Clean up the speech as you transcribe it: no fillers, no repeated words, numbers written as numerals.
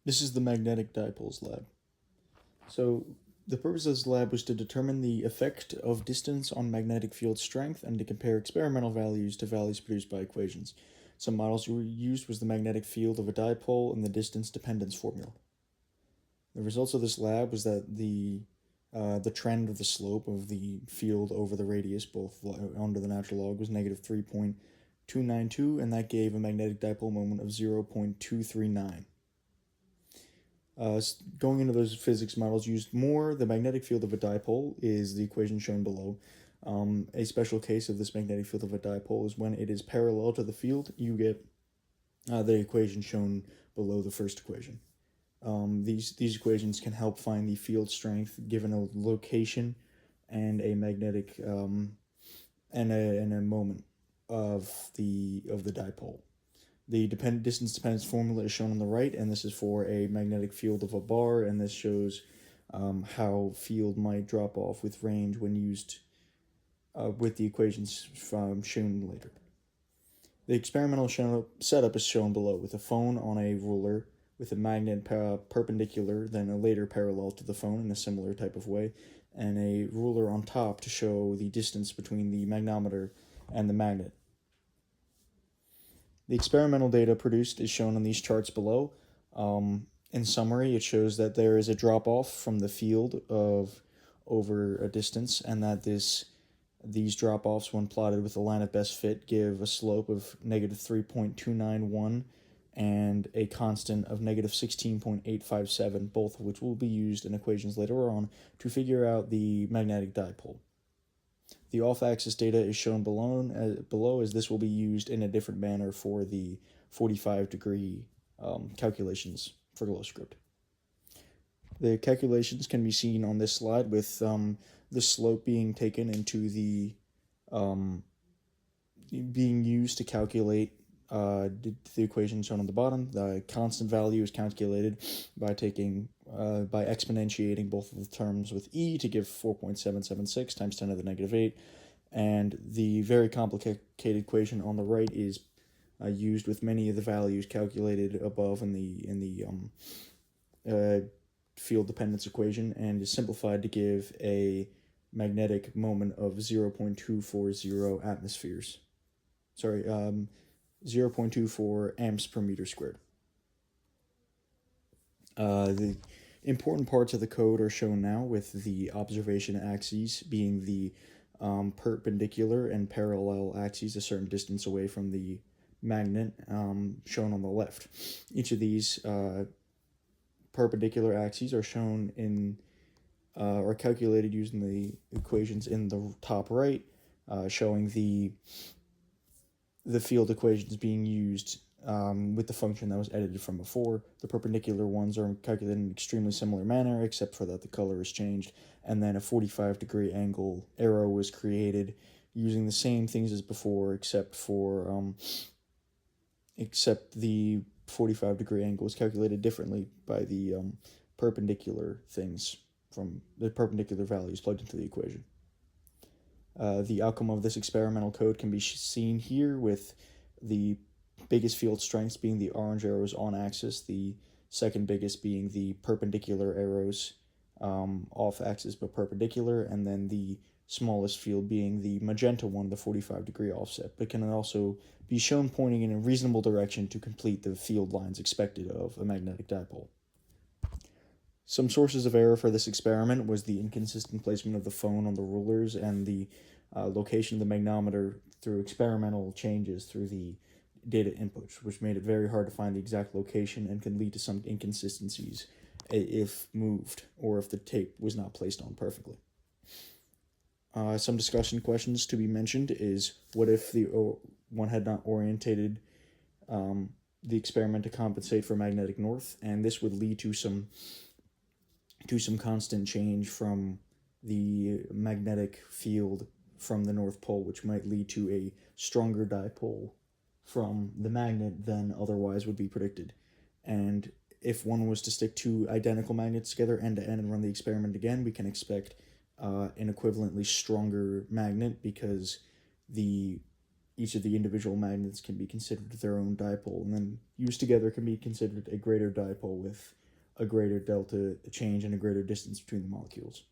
This is the Magnetic Dipoles Lab. So, the purpose of this lab was to determine the effect of distance on magnetic field strength and to compare experimental values to values produced by equations. Some models we used was the magnetic field of a dipole and the distance dependence formula. The results of this lab was that the trend of the slope of the field over the radius, both under the natural log, was negative 3.292, and that gave a magnetic dipole moment of 0.239. Going into those physics models used more, the magnetic field of a dipole is the equation shown below. A special case of this magnetic field of a dipole is when it is parallel to the field, you get the equation shown below the first equation. These equations can help find the field strength given a location and a magnetic and a moment of the dipole. The distance dependence formula is shown on the right, and this is for a magnetic field of a bar, and this shows how field might drop off with range when used with the equations shown later. The experimental setup is shown below, with a phone on a ruler with a magnet perpendicular, then a later parallel to the phone in a similar type of way, and a ruler on top to show the distance between the magnometer and the magnet. The experimental data produced is shown on these charts below. In summary, it shows that there is a drop-off from the field of over a distance, and that these drop-offs, when plotted with the line of best fit, give a slope of negative 3.291 and a constant of negative 16.857, both of which will be used in equations later on to figure out the magnetic dipole. The off-axis data is shown below as this will be used in a different manner for the 45-degree calculations for glow script. The calculations can be seen on this slide with the slope being taken into being used to calculate the equation shown on the bottom. The constant value is calculated by by exponentiating both of the terms with e to give 4.776 times 10 to the negative 8, and the very complicated equation on the right is used with many of the values calculated above in the field dependence equation, and is simplified to give a magnetic moment of 0.240 atmospheres. 0.24 amps per meter squared. The important parts of the code are shown now, with the observation axes being the perpendicular and parallel axes a certain distance away from the magnet, shown on the left. Each of these perpendicular axes are shown are calculated using the equations in the top right, showing the field equations being used with the function that was edited from before. The perpendicular ones are calculated in an extremely similar manner, except for that the color is changed, and then a 45-degree angle arrow was created using the same things as before, except the 45-degree angle was calculated differently by the perpendicular things from the perpendicular values plugged into the equation. The outcome of this experimental code can be seen here, with the biggest field strengths being the orange arrows on axis, the second biggest being the perpendicular arrows off axis but perpendicular, and then the smallest field being the magenta one, the 45-degree offset, but can also be shown pointing in a reasonable direction to complete the field lines expected of a magnetic dipole. Some sources of error for this experiment was the inconsistent placement of the phone on the rulers and the location of the magnometer through experimental changes through the data inputs, which made it very hard to find the exact location and could lead to some inconsistencies if moved or if the tape was not placed on perfectly. Some discussion questions to be mentioned is, what if one had not orientated the experiment to compensate for magnetic north, and this would lead to some constant change from the magnetic field from the North Pole, which might lead to a stronger dipole from the magnet than otherwise would be predicted. And if one was to stick two identical magnets together end to end and run the experiment again, we can expect an equivalently stronger magnet, because the each of the individual magnets can be considered their own dipole, and then used together can be considered a greater dipole with a greater delta change and a greater distance between the molecules.